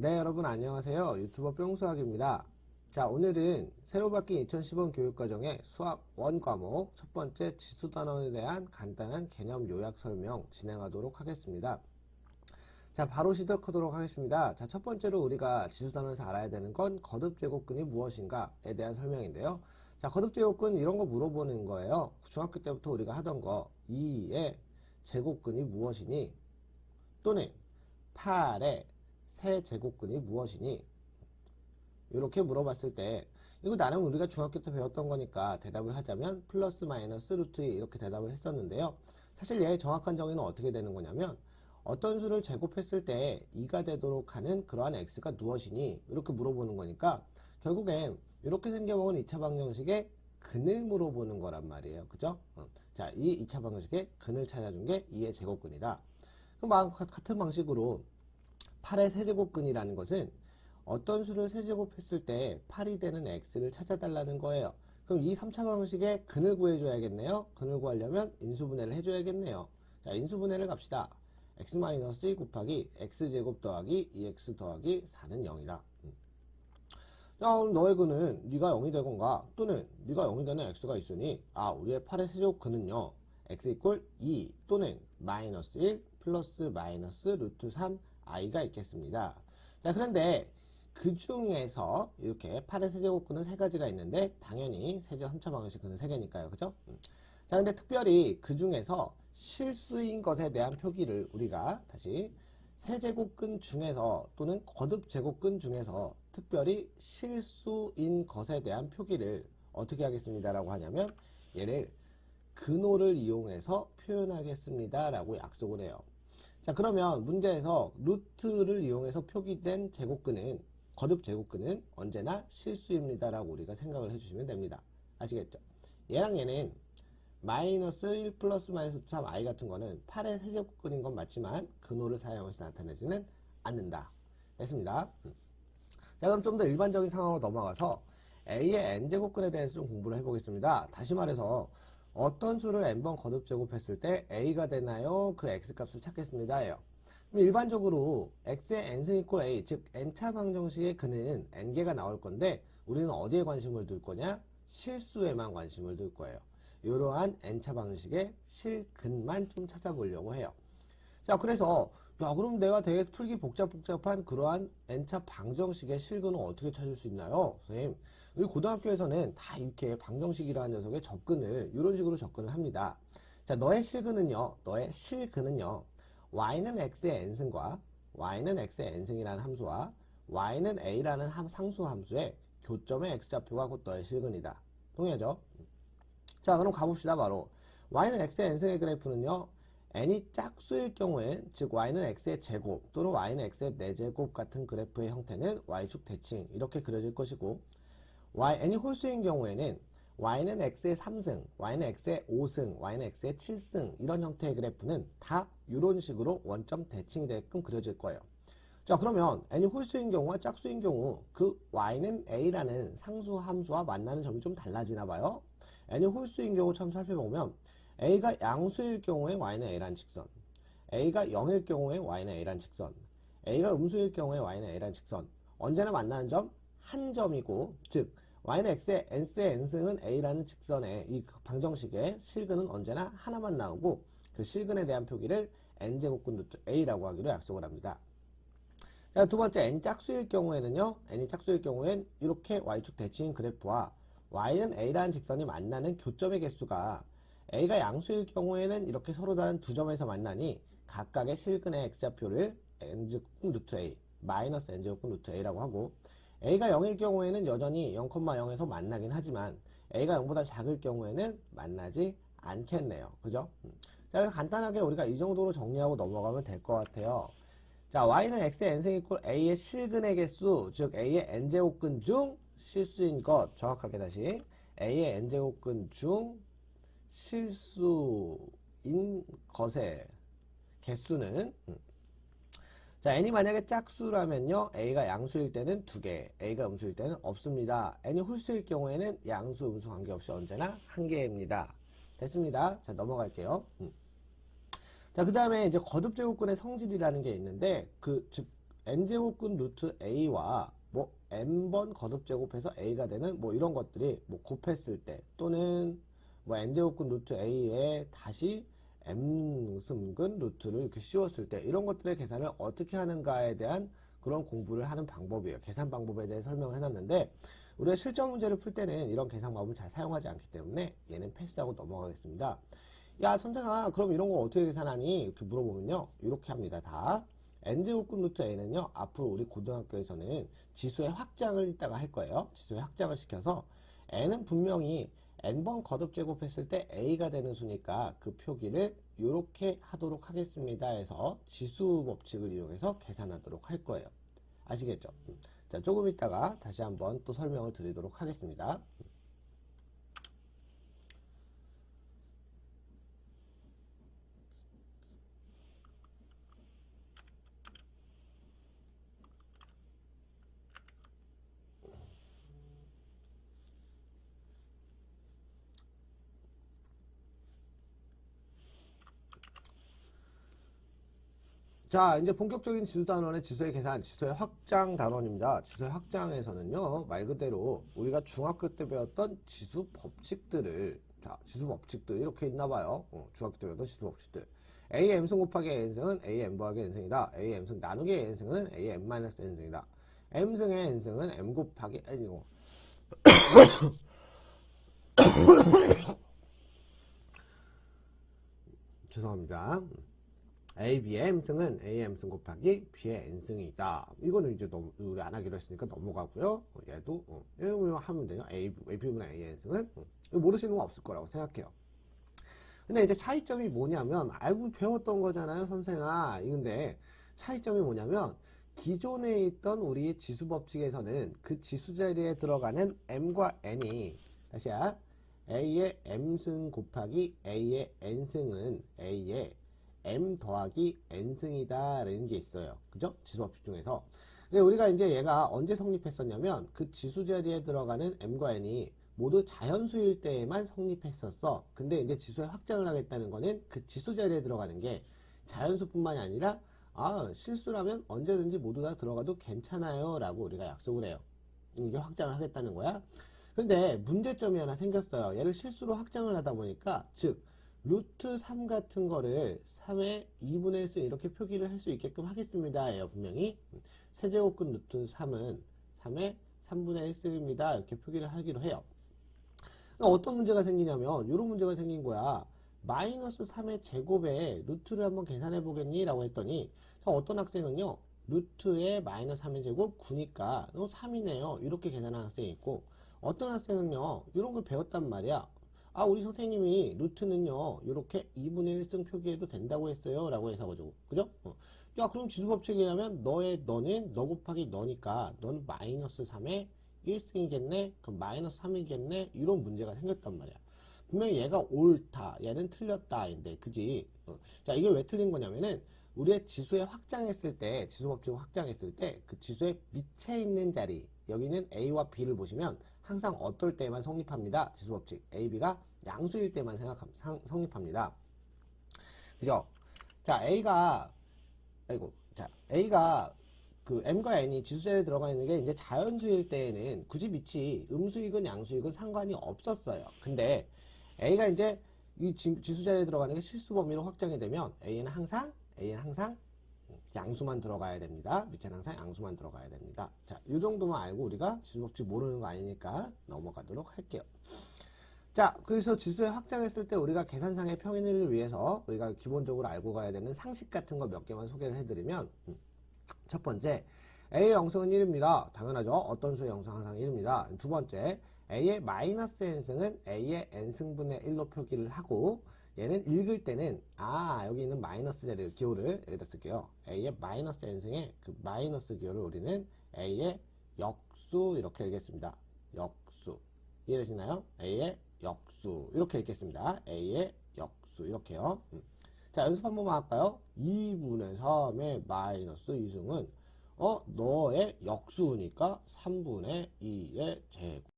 네, 여러분 안녕하세요. 유튜버 뿅수학입니다. 자, 오늘은 새로 바뀐 2010년 교육과정의 수학 1 과목 첫 번째 지수단원에 대한 간단한 개념 요약 설명 진행하도록 하겠습니다. 자, 바로 시작하도록 하겠습니다. 자, 첫 번째로 우리가 지수단원에서 알아야 되는 건 거듭제곱근이 무엇인가에 대한 설명인데요. 자, 거듭제곱근 이런 거 물어보는 거예요. 중학교 때부터 우리가 하던 거 2의 제곱근이 무엇이니? 또는 8의 세제곱근이 무엇이니? 이렇게 물어봤을 때 이거 나름 우리가 중학교 때 배웠던 거니까 대답을 하자면 플러스 마이너스 루트 2 이렇게 대답을 했었는데요. 사실 얘의 정확한 정의는 어떻게 되는 거냐면 어떤 수를 제곱했을 때 2가 되도록 하는 그러한 x가 무엇이니? 이렇게 물어보는 거니까 결국엔 이렇게 생겨먹은 2차 방정식의 근을 물어보는 거란 말이에요. 그죠? 자, 이 2차 방정식의 근을 찾아준 게 2의 제곱근이다. 그럼 같은 방식으로 8의 세제곱근이라는 것은 어떤 수를 세제곱했을 때 8이 되는 x를 찾아달라는 거예요. 그럼 이 3차 방식의 근을 구해줘야겠네요. 근을 구하려면 인수분해를 해줘야겠네요. 자, 인수분해를 갑시다. x-2 곱하기 x제곱 더하기 2x 더하기 4는 0이다. 자, 그럼 너의 근은 네가 0이 되건가 또는 네가 0이 되는 x가 있으니 우리의 8의 세제곱근은요. x 이퀄 2 또는 마이너스 1 플러스 마이너스 루트 3 i가 있겠습니다. 자, 그런데 그 중에서 이렇게 8의 세제곱근은 3가지가 있는데 당연히 세제곱 3차 방정식은 3개니까요. 그죠? 자, 근데 특별히 그 중에서 실수인 것에 대한 표기를 우리가 다시 세제곱근 중에서 또는 거듭제곱근 중에서 특별히 실수인 것에 대한 표기를 어떻게 하겠습니다 라고 하냐면 얘를 근호를 이용해서 표현하겠습니다 라고 약속을 해요. 자, 그러면 문제에서 루트를 이용해서 표기된 제곱근은 거듭제곱근은 언제나 실수입니다 라고 우리가 생각을 해주시면 됩니다. 아시겠죠? 얘랑 얘는 마이너스 1 플러스 마이너스 3i 같은 거는 8의 세제곱근인 건 맞지만 근호를 사용해서 나타내지는 않는다. 됐습니다. 자, 그럼 좀 더 일반적인 상황으로 넘어가서 a의 n제곱근에 대해서 좀 공부를 해보겠습니다. 다시 말해서 어떤 수를 n번 거듭제곱했을 때 a가 되나요? 그 x값을 찾겠습니다. 예요. 그럼 일반적으로 x의 n승 이퀄 a, 즉 n차 방정식의 근은 n개가 나올 건데 우리는 어디에 관심을 둘 거냐? 실수에만 관심을 둘 거예요. 이러한 n차 방정식의 실근만 좀 찾아보려고 해요. 자, 그래서 그럼 내가 되게 풀기 복잡한 그러한 n차 방정식의 실근은 어떻게 찾을 수 있나요? 선생님, 우리 고등학교에서는 다 이렇게 방정식이라는 녀석의 접근을 이런 식으로 접근을 합니다. 자, 너의 실근은요 y는 x의 n승과 y는 x의 n승이라는 함수와 y는 a라는 상수 함수의 교점의 x좌표가 곧 너의 실근이다. 동의하죠? 자, 그럼 가봅시다. 바로 y는 x의 n승의 그래프는요 n이 짝수일 경우엔 즉 y는 x의 제곱 또는 y는 x의 4제곱 같은 그래프의 형태는 y축 대칭 이렇게 그려질 것이고 n이 홀수인 경우에는 y는 x의 3승, y는 x의 5승, y는 x의 7승 이런 형태의 그래프는 다 이런 식으로 원점 대칭이 되게끔 그려질 거예요. 자, 그러면 n이 홀수인 경우와 짝수인 경우 그 y는 a라는 상수 함수와 만나는 점이 좀 달라지나 봐요. n이 홀수인 경우 참 살펴보면 a가 양수일 경우에 y는 a란 직선, a가 0일 경우에 y는 a란 직선, a가 음수일 경우에 y는 a란 직선 언제나 만나는 점 한 점이고 즉 y는 x의 n의 n승은 a라는 직선의 이 방정식의 실근은 언제나 하나만 나오고 그 실근에 대한 표기를 n제곱근 루트 a라고 하기로 약속을 합니다. 자, 두 번째 n이 짝수일 경우에는요 n이 짝수일 경우엔 이렇게 y축 대칭인 그래프와 y는 a라는 직선이 만나는 교점의 개수가 a가 양수일 경우에는 이렇게 서로 다른 두 점에서 만나니 각각의 실근의 x좌표를 n제곱근 루트 a 마이너스 n제곱근 루트 a라고 하고 a가 0일 경우에는 여전히 0,0에서 만나긴 하지만 a가 0보다 작을 경우에는 만나지 않겠네요. 그죠? 자, 그래서 간단하게 우리가 이 정도로 정리하고 넘어가면 될 것 같아요. 자, y는 x의 n승 이퀄 a의 실근의 개수, 즉 a의 n제곱근 중 실수인 것, 정확하게 다시 a의 n제곱근 중 실수인 것의 개수는 자, n이 만약에 짝수라면요 a가 양수일 때는 2개, a가 음수일 때는 없습니다. n이 홀수일 경우에는 양수, 음수 관계없이 언제나 1개입니다. 됐습니다. 자, 넘어갈게요. 자, 그 다음에 이제 거듭제곱근의 성질이라는 게 있는데 즉 n제곱근 루트 a와 뭐 n번 거듭제곱해서 a가 되는 뭐 이런 것들이 뭐 곱했을 때 또는 뭐 n제곱근 루트 a에 다시 m승근 루트를 이렇게 씌웠을 때 이런 것들의 계산을 어떻게 하는가에 대한 그런 공부를 하는 방법이에요. 계산 방법에 대해 설명을 해놨는데 우리가 실전 문제를 풀 때는 이런 계산 방법을 잘 사용하지 않기 때문에 얘는 패스하고 넘어가겠습니다. 야 선생아 그럼 이런 거 어떻게 계산하니? 이렇게 물어보면요. 이렇게 합니다. 다 n제곱근 루트 a는요. 앞으로 우리 고등학교에서는 지수의 확장을 이따가 할 거예요. 지수의 확장을 시켜서 n은 분명히 n번 거듭제곱했을 때 a가 되는 수니까 그 표기를 이렇게 하도록 하겠습니다 해서 지수 법칙을 이용해서 계산하도록 할 거예요. 아시겠죠? 자, 조금 있다가 다시 한번 또 설명을 드리도록 하겠습니다. 자, 이제 본격적인 지수 단원의 지수의 계산, 지수의 확장 단원입니다. 지수의 확장에서는요, 말 그대로 우리가 중학교 때 배웠던 지수 법칙들을, 자, 지수 법칙들 이렇게 있나 봐요. 중학교 때 배웠던 지수 법칙들. a m승 곱하기 a n승은 a m 더하기 n승이다. a m승 나누기 a n승은 a m 마이너스 n승이다. m승의 n승은 m 곱하기 n이고. 죄송합니다. a, b의 m승은 a, m승 곱하기 b의 n승이다. 이거는 이제 우리 안 하기로 했으니까 넘어가고요. 얘도, 이거 하면 돼요. a, b분의 a, n승은. 모르시는 건 없을 거라고 생각해요. 근데 이제 차이점이 뭐냐면, 알고 배웠던 거잖아요, 선생아. 근데 차이점이 뭐냐면, 기존에 있던 우리 지수 법칙에서는 그 지수 자리에 들어가는 m과 n이, 다시야, a의 m승 곱하기 a의 n승은 a의 m 더하기 n승이다 라는 게 있어요. 그죠? 지수법칙 중에서. 근데 우리가 이제 얘가 언제 성립했었냐면 그 지수 자리에 들어가는 m과 n이 모두 자연수일 때에만 성립했었어. 근데 이제 지수의 확장을 하겠다는 거는 그 지수 자리에 들어가는 게 자연수뿐만이 아니라 실수라면 언제든지 모두 다 들어가도 괜찮아요 라고 우리가 약속을 해요. 이게 확장을 하겠다는 거야. 근데 문제점이 하나 생겼어요. 얘를 실수로 확장을 하다 보니까 즉 루트 3 같은 거를 3의 2분의 1승 이렇게 표기를 할 수 있게끔 하겠습니다. 예요 분명히. 세제곱근 루트 3은 3의 3분의 1승입니다. 이렇게 표기를 하기로 해요. 어떤 문제가 생기냐면 이런 문제가 생긴 거야. 마이너스 3의 제곱에 루트를 한번 계산해 보겠니? 라고 했더니 어떤 학생은요. 루트에 마이너스 3의 제곱 9니까 3이네요. 이렇게 계산하는 학생이 있고 어떤 학생은요. 이런 걸 배웠단 말이야. 우리 선생님이 루트는요, 이렇게 2분의 1승 표기해도 된다고 했어요. 라고 해서가지고. 그죠? 야, 그럼 지수법칙에 의하면 너는 너 곱하기 너니까 너는 마이너스 3의 1승이겠네? 그럼 마이너스 3이겠네? 이런 문제가 생겼단 말이야. 분명히 얘가 옳다, 얘는 틀렸다인데, 그지? 자, 이게 왜 틀린 거냐면은, 우리의 지수에 확장했을 때, 지수법칙을 확장했을 때, 그 지수의 밑에 있는 자리, 여기는 A와 B를 보시면, 항상 어떨 때만 성립합니다. 지수법칙. A, B가 양수일 때만 성립합니다. 그죠? 자, A가 그 M과 N이 지수자리에 들어가 있는 게 이제 자연수일 때에는 굳이 밑이 음수이건 양수이건 상관이 없었어요. 근데 A가 이제 이 지수자리에 들어가는 게 실수 범위로 확장이 되면 A는 항상 양수만 들어가야 됩니다. 밑에는 항상 양수만 들어가야 됩니다. 자, 이 정도만 알고 우리가 지수법칙 모르는 거 아니니까 넘어가도록 할게요. 자, 그래서 지수에 확장했을 때 우리가 계산상의 평행을 위해서 우리가 기본적으로 알고 가야 되는 상식 같은 거 몇 개만 소개를 해드리면 첫 번째, A의 영승은 1입니다. 당연하죠. 어떤 수의 영승 항상 1입니다. 두 번째, A의 마이너스 n승은 A의 n승분의 1로 표기를 하고 얘는 읽을 때는 여기 있는 마이너스 자리를 기호를 여기다 쓸게요. A의 마이너스 n승의 그 마이너스 기호를 우리는 A의 역수 이렇게 읽겠습니다. 역수 이해되시나요? A의 역수 이렇게 읽겠습니다. A의 역수 이렇게요. 자, 연습 한 번만 할까요? 2분의 3의 마이너스 2승은 너의 역수니까 3분의 2의 제곱